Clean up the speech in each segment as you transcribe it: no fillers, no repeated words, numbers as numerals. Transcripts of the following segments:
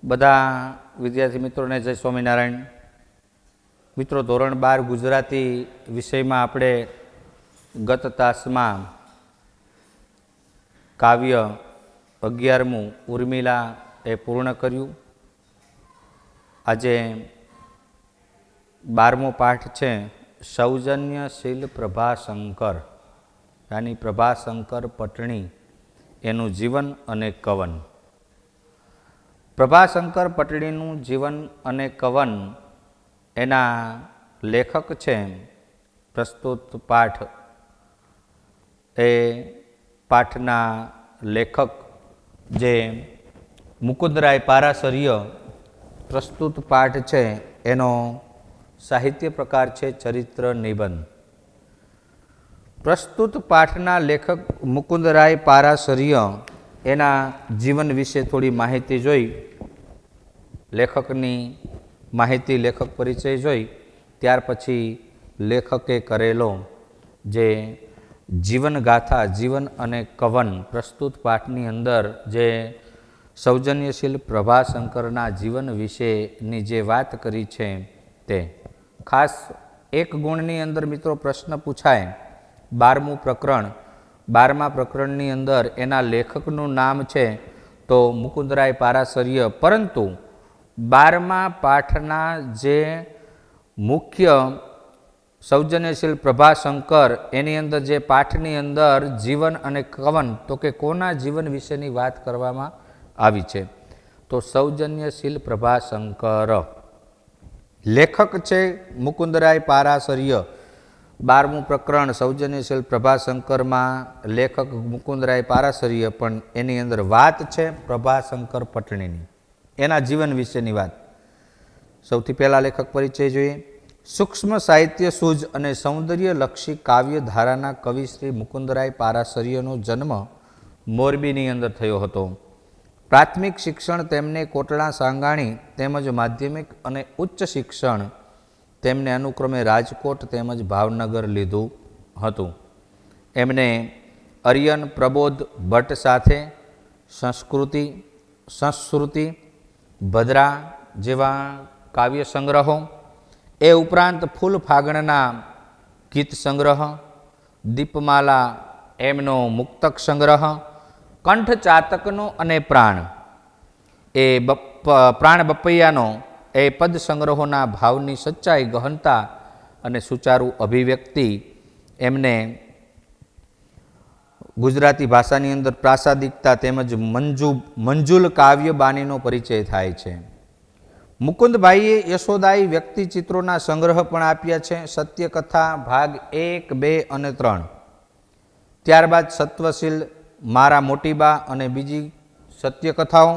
બધા વિદ્યાર્થી મિત્રોને જય સ્વામિનારાયણ. મિત્રો, ધોરણ 12 ગુજરાતી વિષયમાં આપણે ગત તાસમાં કાવ્ય 11મું ઉર્મિલા એ પૂર્ણ કર્યું. આજે 12મો પાઠ છે સૌજન્યશીલ પ્રભાશંકર, યાની પ્રભાશંકર પટણી, એનું જીવન અને કવન. પ્રભાશંકર પટણીનું જીવન અને કવન એના લેખક છે પ્રસ્તુત પાઠ. એ પાઠના લેખક જે મુકુંદરાય પારાશર્ય પ્રસ્તુત પાઠ છે એનો સાહિત્ય પ્રકાર છે ચરિત્ર નિબંધ. પ્રસ્તુત પાઠના લેખક મુકુંદરાય પારાશર્ય એના જીવન વિશે થોડી માહિતી જોઈ, લેખકની માહિતી, લેખક પરિચય જોઈ, ત્યાર પછી લેખકે કરેલો જે જીવનગાથા, જીવન અને કવન પ્રસ્તુત પાઠની અંદર જે સૌજન્યશીલ પ્રભાશંકરના જીવન વિશેની જે વાત કરી છે તે ખાસ એક ગુણની અંદર મિત્રો પ્રશ્ન પૂછાય. 12મું પ્રકરણ, 12મા પ્રકરણની અંદર એના લેખકનું નામ છે તો મુકુંદરાય પારાશર્ય, પરંતુ 12મા પાઠના જે મુખ્ય સૌજન્યશીલ પ્રભાશંકર એની અંદર જે પાઠની અંદર જીવન અને કવન, તો કે કોના જીવન વિશેની વાત કરવામાં આવી છે તો સૌજન્યશીલ પ્રભાશંકર. લેખક છે મુકુંદરાય પારાશર્ય. 12મું પ્રકરણ સૌજન્યશીલ પ્રભાશંકરમાં લેખક મુકુંદરાય પારાશર્ય, પણ એની અંદર વાત છે પ્રભાશંકર પટણીની, એના જીવન વિશેની વાત. સૌથી પહેલાં લેખક પરિચય જોઈએ. સૂક્ષ્મ સાહિત્ય સૂઝ અને સૌંદર્યલક્ષી કાવ્ય ધારાના કવિ શ્રી મુકુંદરાય પારાશર્યનો જન્મ મોરબીની અંદર થયો હતો. પ્રાથમિક શિક્ષણ તેમને કોટડા સાંગાણી તેમજ માધ્યમિક અને ઉચ્ચ શિક્ષણ તેમને અનુક્રમે રાજકોટ તેમજ ભાવનગર લીધું હતું. એમને અરિયન પ્રબોધ ભટ્ટ સાથે સંસ્કૃતિ, ભદ્રા જેવા કાવ્ય સંગ્રહો, એ ઉપરાંત ફૂલ ફાગણના ગીત સંગ્રહ, દીપમાલા એમનો મુક્તક સંગ્રહ, કંઠ ચાતકનો અને પ્રાણ બપૈયાનો એ પદ સંગ્રહોના ભાવની સચ્ચાઈ, ગહનતા અને સુચારુ અભિવ્યક્તિ, એમને ગુજરાતી ભાષાની અંદર પ્રાસાદિકતા તેમજ મંજુલ કાવ્ય બાનીનો પરિચય થાય છે. મુકુંદભાઈએ યશોદાયી વ્યક્તિ ચિત્રોના સંગ્રહ પણ આપ્યા છે. સત્યકથા ભાગ 1, 2 અને 3. ત્યારબાદ સત્વશીલ, મારા મોટી બા અને બીજી સત્યકથાઓ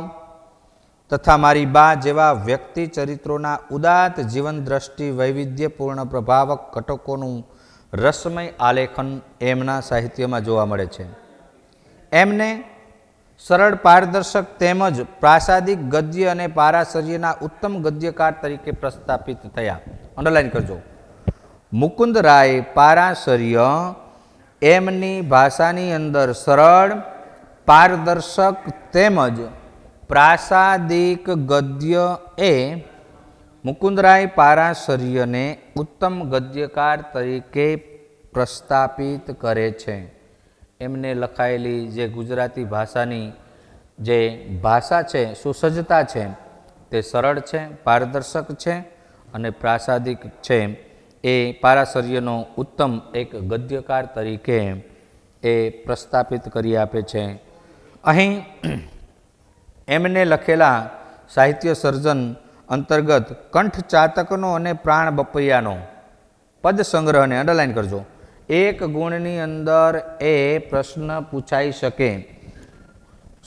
તથા મારી બા જેવા વ્યક્તિ ચરિત્રોના ઉદાત્ત જીવન દ્રષ્ટિ, વૈવિધ્યપૂર્ણ પ્રભાવક ઘટકોનું રસમય આલેખન એમના સાહિત્યમાં જોવા મળે છે. એમને સરળ, પારદર્શક તેમજ પ્રાસાદિક ગદ્ય અને પારાશર્યના ઉત્તમ ગદ્યકાર તરીકે પ્રસ્થાપિત થયા. અંડરલાઈન કરજો. મુકુંદરાય પારાશર્ય એમની ભાષાની અંદર સરળ, પારદર્શક તેમજ પ્રાસાદિક ગદ્ય એ મુકુંદરાય પારાશર્યને ઉત્તમ ગદ્યકાર તરીકે પ્રસ્થાપિત કરે છે. એમને લખાયેલી જે ગુજરાતી ભાષાની જે ભાષા છે, સુસજ્જતા છે, તે સરળ છે, પારદર્શક છે અને પ્રાસાદિક છે. એ પારાશર્યનો ઉત્તમ એક ગદ્યકાર તરીકે એ પ્રસ્થાપિત કરી આપે છે. અહીં એમને લખેલા સાહિત્ય સર્જન અંતર્ગત કંઠ ચાતકનો અને પ્રાણ બપૈયાનો પદ સંગ્રહને અંડરલાઈન કરજો. એક ગુણની અંદર એ પ્રશ્ન પૂછાઈ શકે.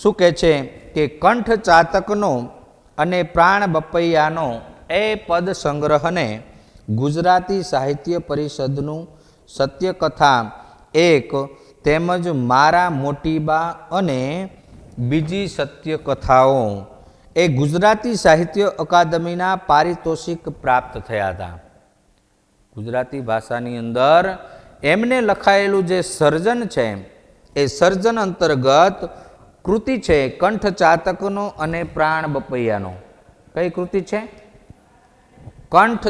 શું કહે છે કે કંઠ ચાતકનો અને પ્રાણ બપૈયાનો એ પદ સંગ્રહને ગુજરાતી સાહિત્ય પરિષદનું સત્યકથા 1 તેમજ મારા મોટીબા અને બીજી સત્યકથાઓ એ ગુજરાતી સાહિત્ય અકાદમીના પારિતોષિક પ્રાપ્ત થયા હતા. ગુજરાતી ભાષાની અંદર એમને લખાયેલું જે સર્જન છે એ સર્જન અંતર્ગત કૃતિ છે કંઠ ચાતકનો અને પ્રાણ બપૈયાનો. કઈ કૃતિ છે? કંઠ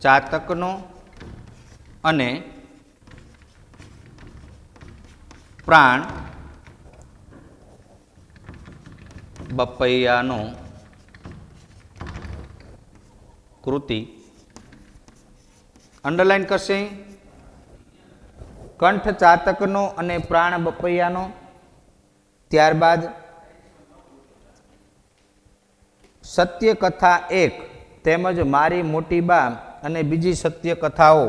ચાતકનો અને પ્રાણ બપૈયાનો કૃતિ. અંડરલાઈન કરશે. કંઠ ચાતકનો અને પ્રાણ બપૈયાનો. ત્યારબાદ સત્ય કથા એક તેમજ મારી મોટી બા અને બીજી સત્ય કથાઓ.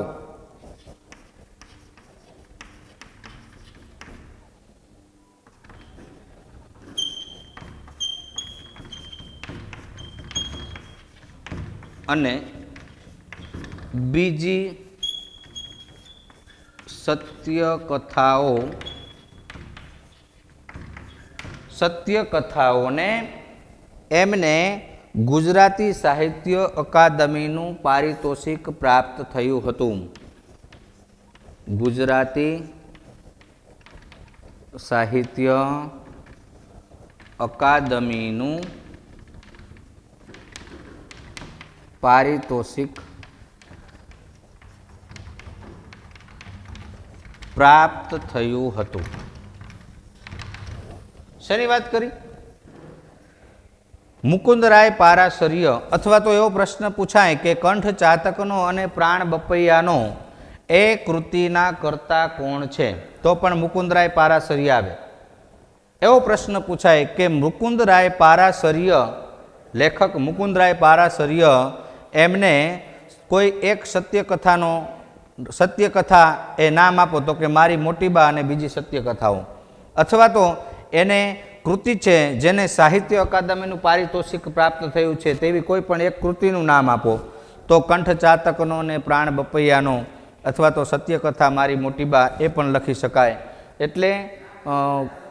અને બીજી સત્ય કથાઓને એમને ગુજરાતી સાહિત્ય અકાદમીનું પારિતોષિક પ્રાપ્ત થયું હતું. ગુજરાતી સાહિત્ય અકાદમીનું પારિતોષિક પ્રાપ્ત થયું હતું. શેની વાત કરી? મુકુંદરાય પારાશર્ય. અથવા તો એવો પ્રશ્ન પૂછાય કે કંઠ ચાતકનો અને પ્રાણ બપૈયાનો એ કૃતિના કર્તા કોણ છે? તો પણ મુકુંદરાય પારાશર્ય આવે. એવો પ્રશ્ન પૂછાય કે મુકુંદરાય પારાશર્ય, લેખક મુકુંદરાય પારાશર્ય એમને કોઈ એક સત્યકથા એ નામ આપો. તો કે મારી મોટી બા અને બીજી સત્યકથાઓ. અથવા તો એને કૃતિ છે જેને સાહિત્ય અકાદમીનું પારિતોષિક પ્રાપ્ત થયું છે તેવી કોઈ પણ એક કૃતિનું નામ આપો. તો કંઠ ચાતકનો અને પ્રાણ બપૈયાનો અથવા તો સત્યકથા મારી મોટી બા એ પણ લખી શકાય. એટલે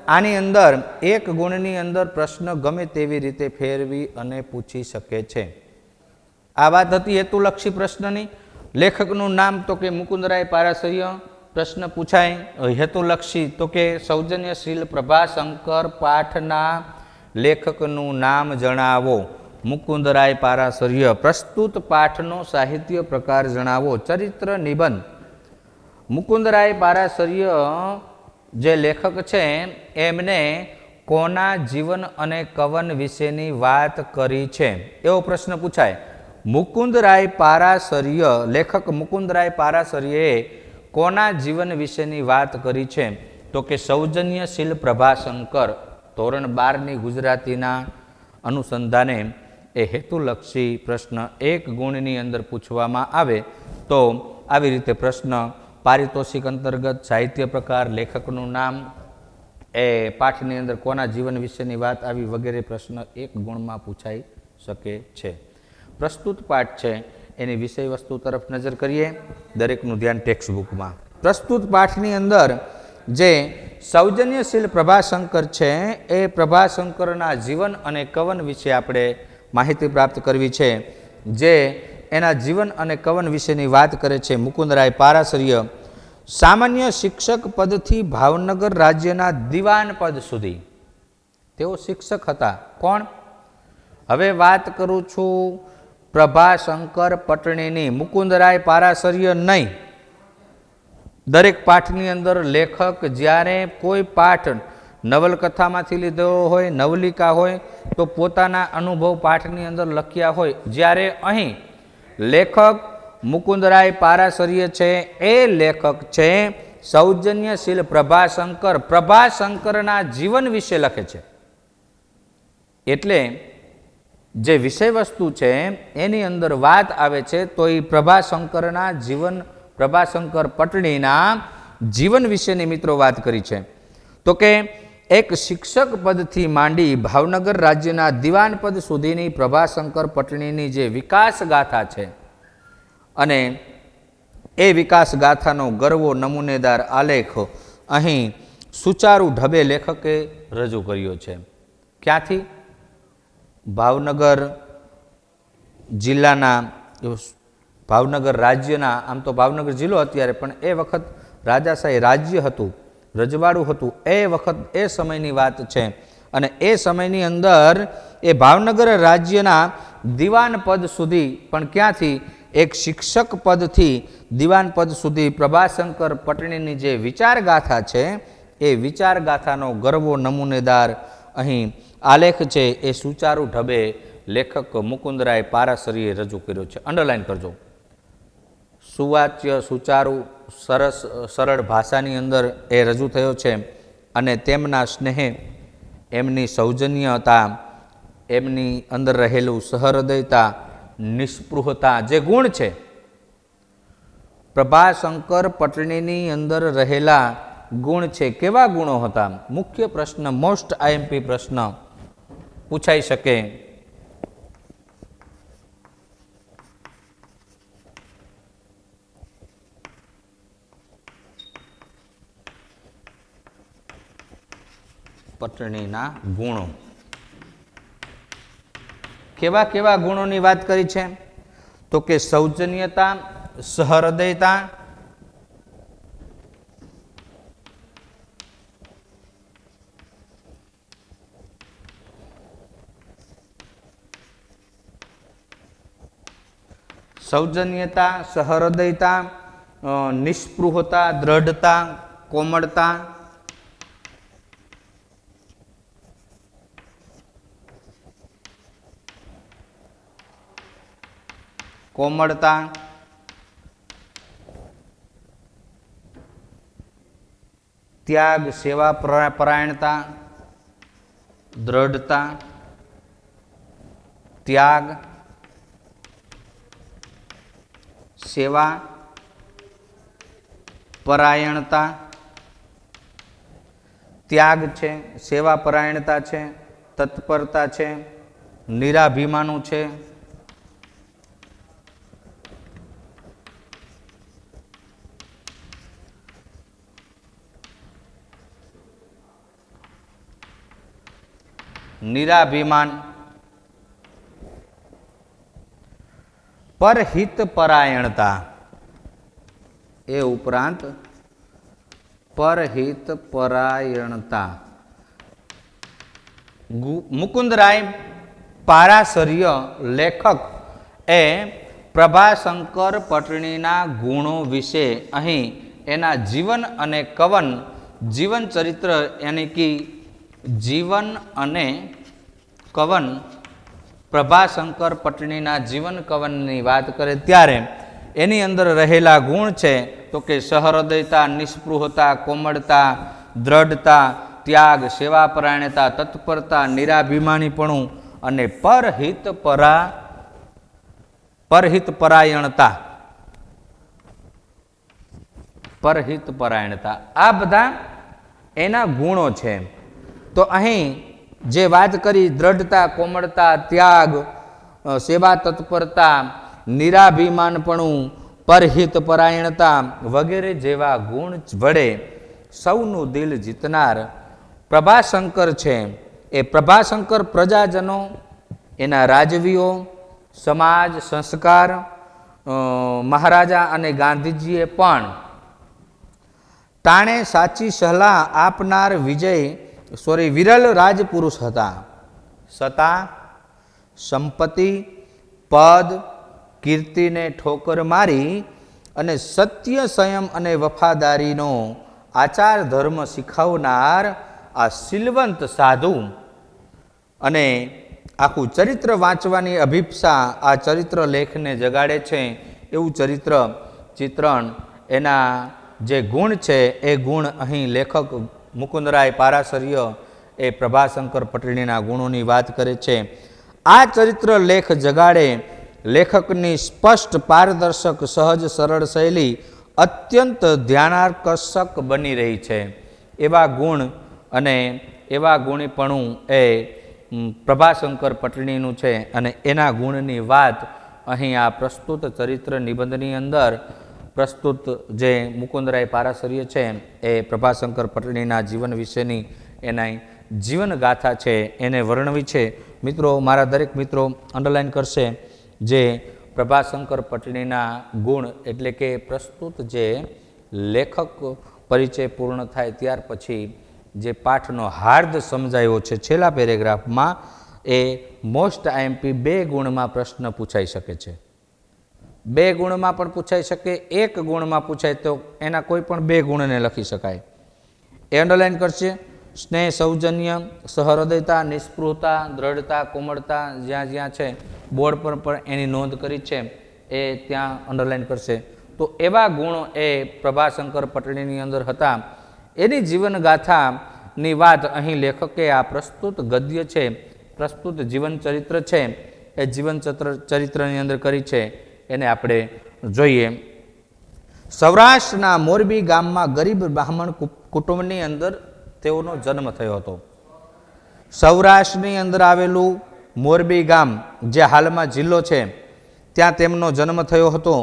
આની અંદર એક ગુણની અંદર પ્રશ્ન ગમે તેવી રીતે ફેરવી અને પૂછી શકે છે. આ વાત હતી હેતુલક્ષી પ્રશ્નની. લેખકનું નામ તો કે મુકુંદરાય પારાશર્ય. પ્રશ્ન પૂછાય હેતુલક્ષી તો કે સૌજન્યશીલ પ્રભાશંકર પાઠના લેખકનું નામ જણાવો. મુકુંદરાય પારાશર્ય. પ્રસ્તુત પાઠનો સાહિત્ય પ્રકાર જણાવો. ચરિત્ર નિબંધ. મુકુંદરાય પારાશર્ય જે લેખક છે એમને કોના જીવન અને કવન વિશેની વાત કરી છે? એવો પ્રશ્ન પૂછાય. મુકુંદરાય પારાશર્ય, લેખક મુકુંદરાય પારાશર્યએ કોના જીવન વિશેની વાત કરી છે? તો કે સૌજન્યશીલ પ્રભાશંકર. ધોરણ 12ની ગુજરાતીના અનુસંધાને એ હેતુલક્ષી પ્રશ્ન એક ગુણની અંદર પૂછવામાં આવે તો આવી રીતે પ્રશ્ન પારિતોષિક અંતર્ગત સાહિત્ય પ્રકાર, લેખકનું નામ, એ પાઠની અંદર કોના જીવન વિશેની વાત આવી વગેરે પ્રશ્ન એક ગુણમાં પૂછાઈ શકે છે. પ્રસ્તુત પાઠ છે એની વિષય વસ્તુ તરફ નજર કરીએ. દરેકનું ધ્યાન ટેક્સ્ટ બુકમાં. પ્રસ્તુત પાઠની અંદર જે સૌજન્યશીલ પ્રભાશંકર છે એ પ્રભાશંકરના જીવન અને કવન વિશે આપણે માહિતી પ્રાપ્ત કરવી છે. જે એના જીવન અને કવન વિશેની વાત કરે છે મુકુંદરાય પારાશર્ય. સામાન્ય શિક્ષક પદથી ભાવનગર રાજ્યના દિવાન પદ સુધી તેઓ શિક્ષક હતા. કોણ? હવે વાત કરું છું પ્રભાશંકર પટણીની. મુકુંદરાય પારાશર્ય નહીં. દરેક પાઠની અંદર લેખક જ્યારે કોઈ પાઠ નવલકથામાંથી લીધો હોય, નવલિકા હોય તો પોતાના અનુભવ પાઠની અંદર લખ્યા હોય. જ્યારે અહીં લેખક મુકુંદરાય પારાશર્ય છે એ લેખક છે સૌજન્યશીલ પ્રભાશંકર. પ્રભાશંકરના જીવન વિશે લખે છે. એટલે જે વિષય વસ્તુ છે એની અંદર વાત આવે છે તો એ પ્રભાશંકરના જીવન, પ્રભાશંકર પટણીના જીવન વિશેની મિત્રો વાત કરી છે. તો કે એક શિક્ષક પદથી માંડી ભાવનગર રાજ્યના દિવાન પદ સુધીની પ્રભાશંકર પટણીની જે વિકાસ ગાથા છે અને એ વિકાસ ગાથાનો ગરવો નમૂનેદાર આલેખ અહીં સુચારુ ઢબે લેખકે રજૂ કર્યો છે. ક્યાંથી? ભાવનગર જિલ્લાના, ભાવનગર રાજ્યના, આમ તો ભાવનગર જિલ્લો અત્યારે પણ એ વખત રાજાશાહી રાજ્ય હતું રજવાડું હતું એ વખત એ સમયની વાત છે અને એ સમયની અંદર એ ભાવનગર રાજ્યના દિવાન પદ સુધી પણ ક્યાંથી એક શિક્ષક પદથી દિવાન પદ સુધી પ્રભાશંકર પટણીની જે વિચારગાથા છે એ વિચારગાથાનો ગરવો નમૂનેદાર અહીં આલેખ છે એ સુચારુ ઢબે લેખક મુકુંદરાય પારાસરીએ રજૂ કર્યો છે. અંડરલાઈન કરજો. સુવાચ્ય સુચારુ સરસ સરળ ભાષાની અંદર એ રજૂ થયો છે અને તેમના સ્નેહે, એમની સૌજન્યતા, એમની અંદર રહેલું સહૃદયતા, નિસ્પૃહતા જે ગુણ છે, પ્રભાશંકર પટણીની અંદર રહેલા ગુણ છે. કેવા ગુણો હતા? મુખ્ય પ્રશ્ન, મોસ્ટ આઈએમપી પ્રશ્ન પૂછાઈ શકે. પટણીના ગુણો કેવા કેવા ગુણોની વાત કરી છે? તો કે સૌજન્યતા, સહૃદયતા, સૌજન્યતા, સહૃદયતા, નિસ્પૃહતા, દ્રઢતા, કોમળતા, ત્યાગ, સેવા પરાયણતા, દ્રઢતા, ત્યાગ, સેવા પરાયણતા, ત્યાગ છે, સેવા પરાયણતા છે, તત્પરતા છે, નિરાભિમાનું છે, નિરાભિમાન, પરહિત પરાયણતા, એ ઉપરાંત પરહિત પરાયણતા. મુકુંદરાય પારાસર્ય લેખક એ પ્રભાશંકર પટણીના ગુણો વિશે અહીં એના જીવન અને કવન, જીવન ચરિત્ર યાની કે જીવન અને કવન, પ્રભાશંકર પટણીના જીવન કવનની વાત કરે ત્યારે એની અંદર રહેલા ગુણ છે તો કે સહૃદયતા, નિસ્પૃહતા, કોમળતા, દ્રઢતા, ત્યાગ, સેવાપરાયણતા, તત્પરતા, નિરાભિમાનીપણું અને પરહિત પરાયણતા. પરહિત પરાયણતા આ બધા એના ગુણો છે. તો અહીં જે વાત કરી દ્રઢતા, કોમળતા, ત્યાગ, સેવા તત્પરતા, નિરાભિમાનપણું, પરહિત પરાયણતા વગેરે જેવા ગુણ વડે સૌનું દિલ જીતનાર પ્રભાશંકર છે. એ પ્રભાશંકર પ્રજાજનો, એના રાજવીઓ, સમાજ, સંસ્કાર, મહારાજા અને ગાંધીજીએ પણ તાણે સાચી સલાહ આપનાર વિરલ રાજપુરુષ હતા. સત્તા, સંપત્તિ, પદ, કીર્તિને ઠોકર મારી અને સત્ય, સંયમ અને વફાદારીનો આચાર ધર્મ શીખવનાર આ શીલવંત સાધુ અને આખું ચરિત્ર વાંચવાની અભિપ્સા આ ચરિત્ર લેખને જગાડે છે. એવું ચિત્રણ એના જે ગુણ છે એ ગુણ અહીં લેખક મુકુંદરાય પારાસર્ય એ પ્રભાશંકર પટણીના ગુણોની વાત કરે છે. આ ચરિત્ર લેખ જગાડે લેખકની સ્પષ્ટ, પારદર્શક, સહજ, સરળ શૈલી અત્યંત ધ્યાનાકર્ષક બની રહી છે. એવા ગુણ અને એવા ગુણીપણું એ પ્રભાશંકર પટણીનું છે અને એના ગુણની વાત અહીં આ પ્રસ્તુત ચરિત્ર નિબંધની અંદર પ્રસ્તુત જે મુકુંદરાય પારાસર્ય છે એ પ્રભાશંકર પટણીના જીવન વિશેની એના જીવન ગાથા છે એને વર્ણવી છે. મિત્રો, મારા દરેક મિત્રો અંડરલાઈન કરશે જે પ્રભાશંકર પટણીના ગુણ એટલે કે પ્રસ્તુત જે લેખક પરિચય પૂર્ણ થાય ત્યાર પછી જે પાઠનો હાર્દ સમજાયો છે છેલ્લા પેરેગ્રાફમાં, એ મોસ્ટ આઈએમપી 2 ગુણમાં પ્રશ્ન પૂછાઈ શકે છે. 2 ગુણમાં પણ પૂછાઈ શકે, 1 ગુણમાં પૂછાય તો એના કોઈ પણ 2 ગુણને લખી શકાય. એ અંડરલાઈન કરશે. સ્નેહ, સૌજન્ય, સહૃદયતા, નિસ્પૃહતા, દ્રઢતા, કોમળતા, જ્યાં જ્યાં છે બોર્ડ પર પણ એની નોંધ કરી છે એ ત્યાં અંડરલાઈન કરશે. તો એવા ગુણો એ પ્રભાશંકર પટણીની અંદર હતા. એની જીવનગાથાની વાત અહીં લેખકે આ પ્રસ્તુત ગદ્ય છે, પ્રસ્તુત જીવન ચરિત્ર છે, એ જીવન ચરિત્રની અંદર કરી છે. એને આપણે જોઈએ. સૌરાષ્ટ્રના મોરબી ગામમાં ગરીબ બ્રાહ્મણ કુટુંબની અંદર તેઓનો જન્મ થયો હતો. સૌરાષ્ટ્રની અંદર આવેલું મોરબી ગામ જે હાલમાં જિલ્લો છે ત્યાં તેમનો જન્મ થયો હતો.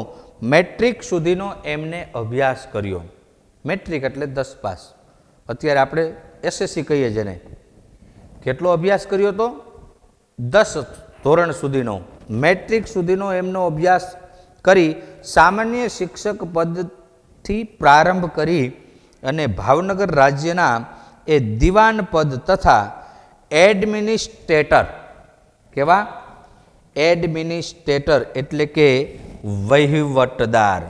મેટ્રિક સુધીનો એમને અભ્યાસ કર્યો. મેટ્રિક એટલે 10 પાસ. અત્યારે આપણે એસએસસી કહીએ જેને. કેટલો અભ્યાસ કર્યો હતો? 10 ધોરણ સુધીનો, મેટ્રિક સુધીનો એમનો અભ્યાસ કરી સામાન્ય શિક્ષક પદથી પ્રારંભ કરી અને ભાવનગર રાજ્યના એ દિવાન પદ તથા એડમિનિસ્ટ્રેટર, કેવા? એડમિનિસ્ટ્રેટર એટલે કે વહીવટદાર.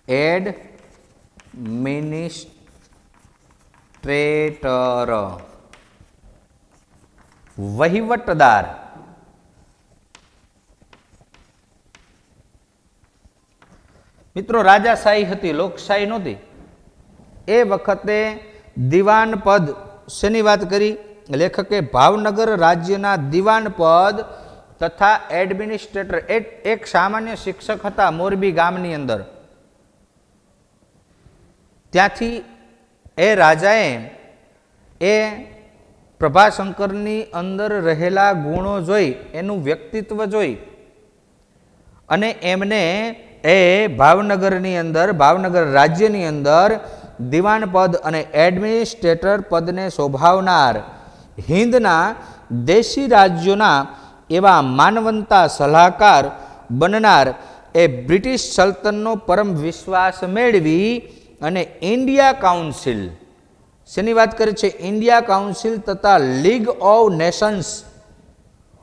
એડમિનિસ્ટ્રેટર, વહીવટદાર. મિત્રો, રાજાશાહી હતી, લોકશાહી નહોતી. એ વખતે દિવાન પદ શેની વાત કરી લેખકે? ભાવનગર રાજ્યના દિવાન પદ તથા એડમિનિસ્ટ્રેટર, એક સામાન્ય શિક્ષક હતા મોરબી ગામની અંદર. ત્યાંથી એ રાજાએ એ પ્રભાશંકરની અંદર રહેલા ગુણો જોઈ, એનું વ્યક્તિત્વ જોઈ અને એમને એ ભાવનગરની અંદર, ભાવનગર રાજ્યની અંદર દિવાન પદ અને એડમિનિસ્ટ્રેટર પદને શોભાવનાર હિંદના દેશી રાજ્યોના એવા માનવંતા સલાહકાર બનનાર એ બ્રિટિશ સલ્તનનો પરમ વિશ્વાસ મેળવી અને ઇન્ડિયા કાઉન્સિલ, શેની વાત કરે છે? ઇન્ડિયા કાઉન્સિલ તથા લીગ ઓફ નેશન્સ,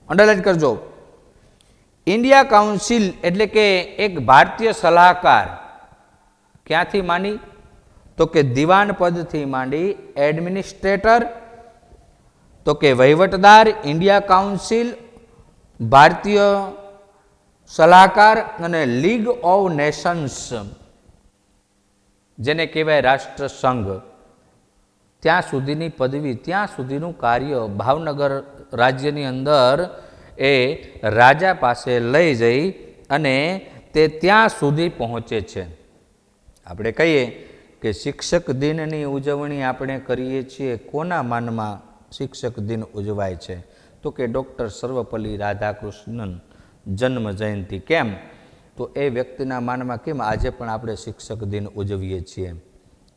અંડરલાઈન કરજો. ઇન્ડિયા કાઉન્સિલ એટલે કે એક ભારતીય સલાહકાર. ક્યાંથી માંડી? તો કે દિવાન પદથી માંડી એડમિનિસ્ટ્રેટર, તો કે વહીવટદાર, ઇન્ડિયા કાઉન્સિલ, ભારતીય સલાહકાર અને લીગ ઓફ નેશન્સ જેને કહેવાય રાષ્ટ્રસંઘ, ત્યાં સુધીની પદવી, ત્યાં સુધીનું કાર્ય ભાવનગર રાજ્યની અંદર એ રાજા પાસે લઈ જઈ અને તે ત્યાં સુધી પહોંચે છે. આપણે કહીએ કે શિક્ષક દિનની ઉજવણી આપણે કરીએ છીએ, કોના માનમાં શિક્ષક દિન ઉજવાય છે? તો કે ડૉક્ટર સર્વપલ્લી રાધાકૃષ્ણન જન્મ જયંતિ. કેમ? તો એ વ્યક્તિના માનમાં કેમ આજે પણ આપણે શિક્ષક દિન ઉજવીએ છીએ.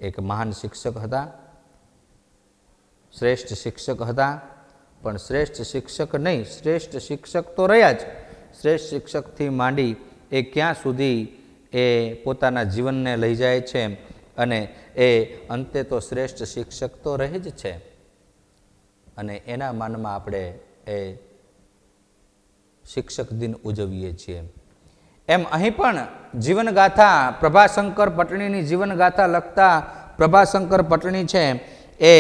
એક મહાન શિક્ષક હતા, શ્રેષ્ઠ શિક્ષક હતા, પણ શ્રેષ્ઠ શિક્ષક નહીં, શ્રેષ્ઠ શિક્ષક તો રહ્યા જ, શ્રેષ્ઠ શિક્ષકથી માંડી એ ક્યાં સુધી એ પોતાના જીવનને લઈ જાય છે અને એ અંતે તો શ્રેષ્ઠ શિક્ષક તો રહે જ છે. અને એના માનમાં આપણે એ શિક્ષક દિન ઉજવીએ છીએ. એમ અહીં પણ જીવનગાથા, પ્રભાશંકર પટણીની જીવનગાથા લખતા પ્રભાશંકર પટણી છે એ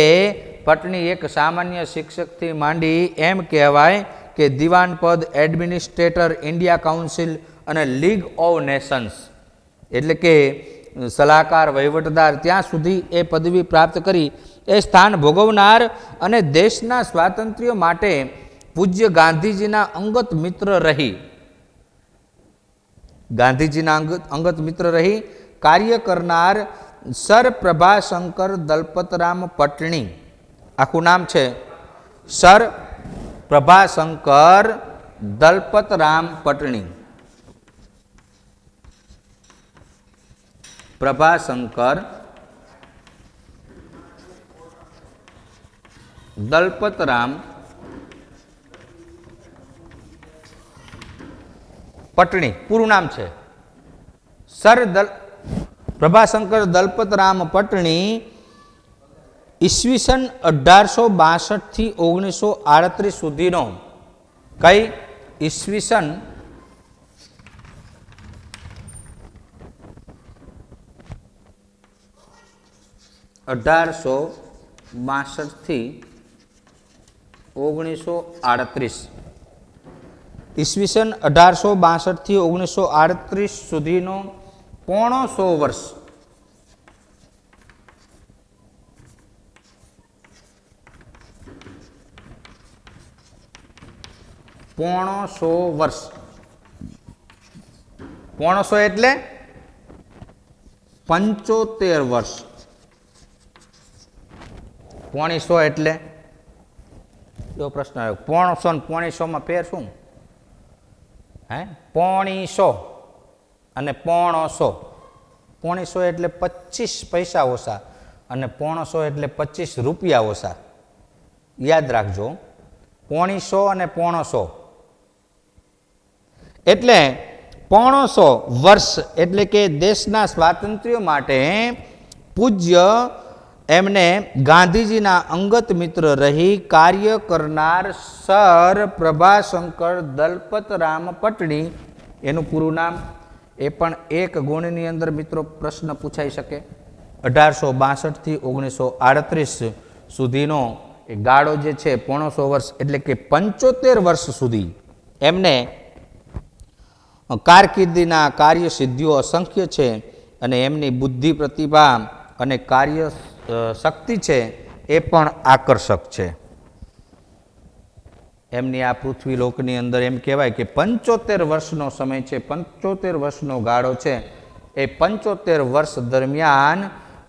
પટણી એક સામાન્ય શિક્ષકથી માંડી એમ કહેવાય કે દિવાન પદ, એડમિનિસ્ટ્રેટર, ઇન્ડિયા કાઉન્સિલ અને લીગ ઓફ નેશન્સ એટલે કે સલાહકાર, વહીવટદાર, ત્યાં સુધી એ પદવી પ્રાપ્ત કરી એ સ્થાન ભોગવનાર અને દેશના સ્વાતંત્ર્ય માટે પૂજ્ય ગાંધીજીના અંગત મિત્ર રહી, ગાંધીજીના અંગત મિત્ર રહી કાર્ય કરનાર સર પ્રભાશંકર દલપતરામ પટણી, આખું નામ છે સર પ્રભાશંકર દલપતરામ પટણી. પ્રભાશંકર દલપતરામ પટણી પૂરું નામ છે સર પ્રભાશંકર દલપતરામ પટણી ઈસવીસન 1862 થી 1938 સુધીનો કઈ ઈસવીસન 1862 થી 1938 ઈસવીસન 1862 થી 1938 સુધીનો 100 વર્ષ પોણસો એટલે 75 વર્ષ. પોણીસો એટલે એવો પ્રશ્ન આવ્યો. 500 ને 500 ફેર શું? હે, પોણીસો અને 500. 500 એટલે 25 પૈસા ઓછા અને 500 એટલે 25 રૂપિયા ઓછા. યાદ રાખજો, 500 અને 500 એટલે 500 વર્ષ એટલે કે દેશના સ્વાતંત્ર્ય માટે પૂજ્ય એમને ગાંધીજીના અંગત મિત્ર રહી કાર્ય કરનાર સર પ્રભાશંકર દલપતરામ પટણી, એનું પૂરું નામ. એ પણ એક ગુણની અંદર મિત્રો પ્રશ્ન પૂછાઈ શકે. 1862 થી 1938 સુધીનો એ ગાળો જે છે 500 વર્ષ એટલે કે 75 વર્ષ સુધી એમને કારકિર્દીના કાર્ય સિદ્ધિઓ અસંખ્ય છે અને એમની બુદ્ધિ, પ્રતિભા અને કાર્ય શક્તિ છે એ પણ આકર્ષક છે. એમની આ પૃથ્વી લોકની અંદર એમ કહેવાય કે 75 વર્ષનો સમય છે, 75 વર્ષનો ગાળો છે. એ 75 વર્ષ દરમિયાન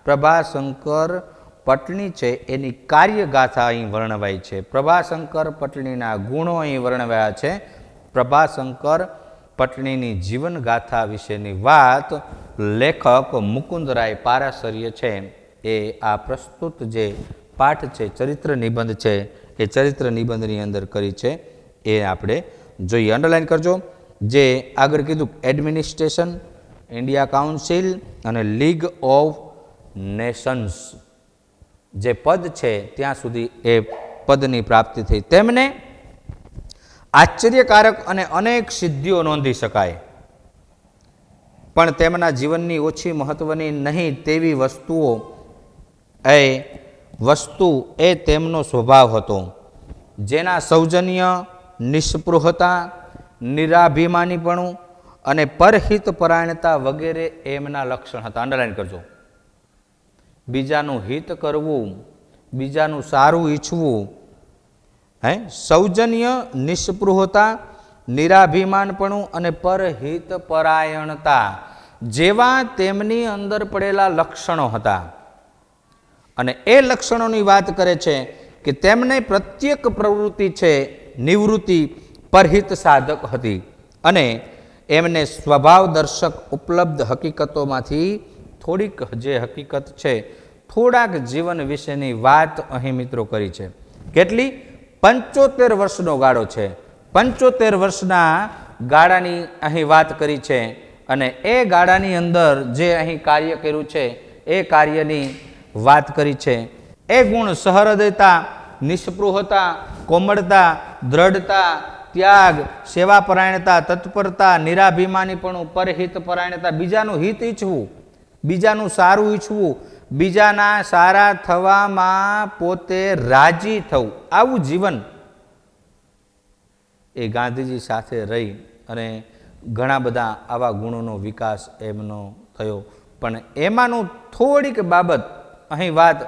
પ્રભાશંકર પટણી છે એની કાર્યગાથા અહીં વર્ણવાય છે. પ્રભાશંકર પટણીના ગુણો અહીં વર્ણવ્યા છે. પ્રભાશંકર પટણીની જીવનગાથા વિશેની વાત લેખક મુકુંદરાય પારાશર્ય છે એ આ પ્રસ્તુત જે પાઠ છે, ચરિત્ર નિબંધ છે, એ ચરિત્ર નિબંધની અંદર કરી છે. એ આપણે જોઈએ. અંડરલાઈન કરજો. જે આગળ કીધું એડમિનિસ્ટ્રેશન, ઇન્ડિયા કાઉન્સિલ અને લીગ ઓફ નેશન્સ જે પદ છે ત્યાં સુધી એ પદની પ્રાપ્તિ થઈ. તેમને આશ્ચર્યકારક અને અનેક સિદ્ધિઓ નોંધી શકાય, પણ તેમના જીવનની ઓછી મહત્વની નહીં તેવી વસ્તુ એ તેમનો સ્વભાવ હતો, જેના સૌજન્ય, નિસ્પૃહતા, નિરાભિમાનીપણું અને પરહિત પરાયણતા વગેરે એમના લક્ષણ હતા. અંડરલાઈન કરજો. બીજાનું હિત કરવું, બીજાનું સારું ઈચ્છવું, સૌજન્ય, નિસ્પૃહતા, નિરાભિમાનપણું અને પરહિત પરાયણતા જેવા તેમની અંદર પડેલા લક્ષણો હતા. અને એ લક્ષણોની વાત કરે છે કે તેમને પ્રત્યેક પ્રવૃત્તિ છે નિવૃત્તિ પરહિત સાધક હતી અને એમને સ્વભાવદર્શક ઉપલબ્ધ હકીકતોમાંથી થોડીક જે હકીકત છે, થોડાક જીવન વિશેની વાત અહીં મિત્રો કરી છે. કેટલી? 75 વર્ષનો ગાળો છે. 75 વર્ષના ગાળાની અહીં વાત કરી છે અને એ ગાળાની અંદર જે અહીં કાર્ય કર્યું છે એ કાર્યની વાત કરી છે. એ ગુણ સહૃદયતા, નિસ્પૃહતા, કોમળતા, દ્રઢતા, ત્યાગ, સેવાપરાયણતા, તત્પરતા, નિરાભિમાનીપણું, પરહિત પરાયણતા, બીજાનું હિત ઈચ્છવું, બીજાનું સારું ઈચ્છવું, બીજાના સારા થવામાં પોતે રાજી થવું, આવું જીવન એ ગાંધીજી સાથે રહી અને ઘણા બધા આવા ગુણોનો વિકાસ એમનો થયો. પણ એમાંનું થોડીક બાબત અહીં વાત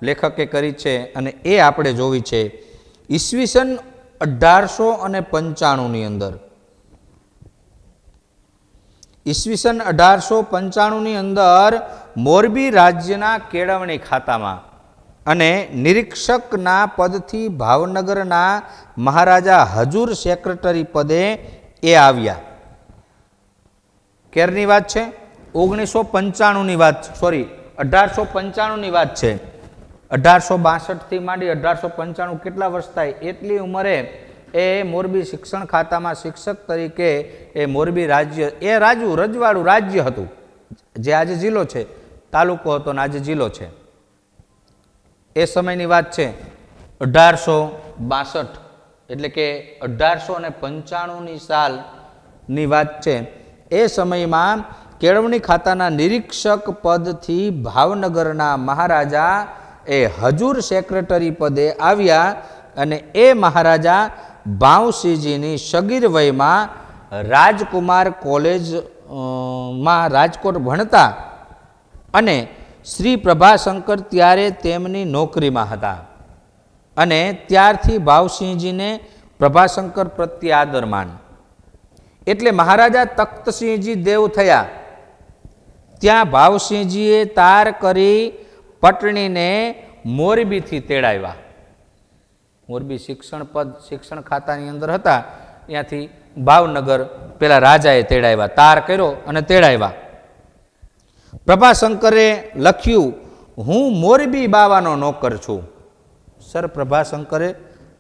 લેખકે કરી છે અને એ આપણે જોવી છે. ઈસવીસન 1895ની અંદર, ઈસવીસન 1895ની અંદર મોરબી રાજ્યના કેળવણી ખાતામાં અને નિરીક્ષકના પદથી ભાવનગરના મહારાજા હજુર સેક્રેટરી પદે એ આવ્યા. ક્યારની વાત છે? 1995ની વાત, સોરી 1895ની વાત છે. 1862 થી માંડી 1895 કેટલા વર્ષ થાય? એટલી ઉંમરે એ મોરબી શિક્ષણ ખાતામાં શિક્ષક તરીકે એ મોરબી રાજ્ય, એ રજવાડું રાજ્ય હતું. જે આજે જિલ્લો છે, તાલુકો હતો ને આજે જિલ્લો છે. એ સમયની વાત છે 1862, એટલે કે 1895ની સાલની વાત છે. એ સમયમાં કેળવણી ખાતાના નિરીક્ષક પદથી ભાવનગરના મહારાજા એ હજુર સેક્રેટરી પદે આવ્યા અને એ મહારાજા ભાવસિંહજીની સગીર વયમાં રાજકુમાર કોલેજમાં રાજકોટ ભણતા અને શ્રી પ્રભાશંકર ત્યારે તેમની નોકરીમાં હતા અને ત્યારથી ભાવસિંહજીને પ્રભાશંકર પ્રત્યે આદરમાન. એટલે મહારાજા તખ્તસિંહજી દેવ થયા ત્યાં ભાવસિંહજીએ તાર કરી પટણીને મોરબીથી તેડાવ્યા. મોરબી શિક્ષણ ખાતાની અંદર હતા, ત્યાંથી ભાવનગર પેલા રાજાએ તેડાવ્યા, તાર કર્યો અને તેડાવ્યા. પ્રભાશંકરે લખ્યું, હું મોરબી બાવાનો નોકર છું. સર પ્રભાશંકરે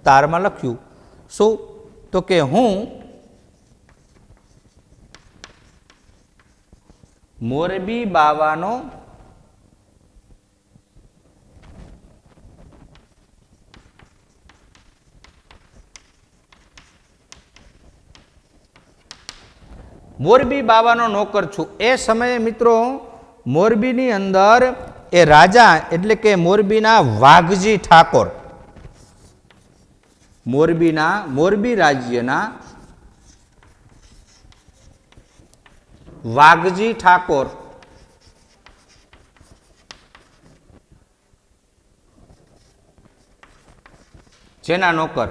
તારમાં લખ્યું શું? તો કે હું મોરબી બાવાનો નોકર છું. એ સમયે મિત્રો મોરબીની અંદર એ રાજા એટલે કે મોરબીના વાઘજી ઠાકોર, મોરબી રાજ્યના વાઘજી ઠાકોર જેના નોકર,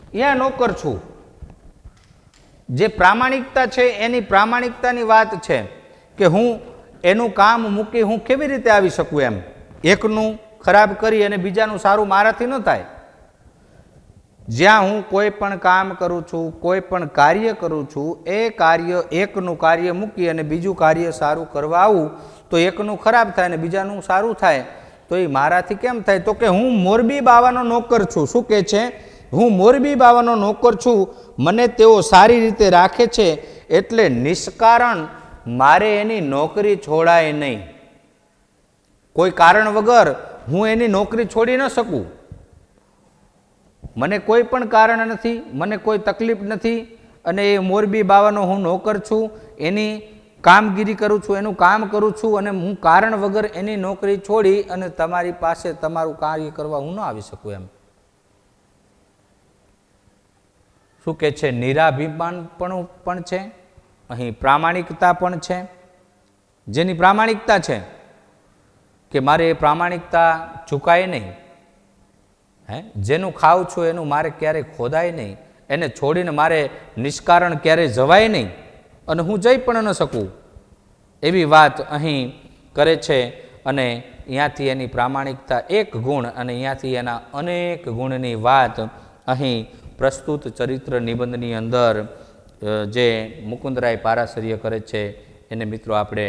અહીંયા નોકર છું. જે પ્રામાણિકતા છે એની પ્રામાણિકતાની વાત છે કે હું એનું કામ મૂકી હું કેવી રીતે આવી શકું એમ. એકનું ખરાબ કરી અને બીજાનું સારું મારાથી ન થાય. જ્યાં હું કોઈ પણ કામ કરું છું, કોઈ પણ કાર્ય કરું છું, એ કાર્ય એકનું કાર્ય મૂકી અને બીજું કાર્ય સારું કરવા આવું તો એકનું ખરાબ થાય અને બીજાનું સારું થાય, તો એ મારાથી કેમ થાય? તો કે હું મોરબી બાવાનો નોકર છું. શું કહે છે? હું મોરબી બાવાનો નોકર છું, મને તેઓ સારી રીતે રાખે છે, એટલે નિષ્કારણ મારે એની નોકરી છોડાય નહીં. કોઈ કારણ વગર હું એની નોકરી છોડી ન શકું. મને કોઈ પણ કારણ નથી, મને કોઈ તકલીફ નથી અને એ મોરબી બાવાનો હું નોકર છું, એની કામગીરી કરું છું, એનું કામ કરું છું અને હું કારણ વગર એની નોકરી છોડી અને તમારી પાસે તમારું કાર્ય કરવા હું ન આવી શકું એમ. શું કહે છે? નિરાભિમાન પણ છે, અહીં પ્રામાણિકતા પણ છે. જેની પ્રામાણિકતા છે કે મારે એ પ્રામાણિકતા ચૂકાય નહીં. જેનું ખાઉં છું એનું મારે ક્યારેય ખોદાય નહીં, એને છોડીને મારે નિષ્કારણ ક્યારેય જવાય નહીં અને હું જઈ પણ ન શકું, એવી વાત અહીં કરે છે. અને અહીંયાથી એની પ્રામાણિકતા એક ગુણ અને અહીંયાથી એના અનેક ગુણની વાત અહીં પ્રસ્તુત ચરિત્ર નિબંધની અંદર જે મુકુંદરાય પારાશર્ય કરે છે એને મિત્રો આપણે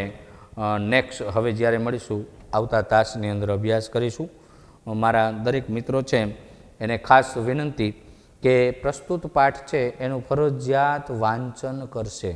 નેક્સ્ટ હવે જ્યારે મળીશું આવતા તાસની અંદર અભ્યાસ કરીશું. મારા દરેક મિત્રો છે એને ખાસ વિનંતી કે પ્રસ્તુત પાઠ છે એનું ફરજિયાત વાંચન કરશે.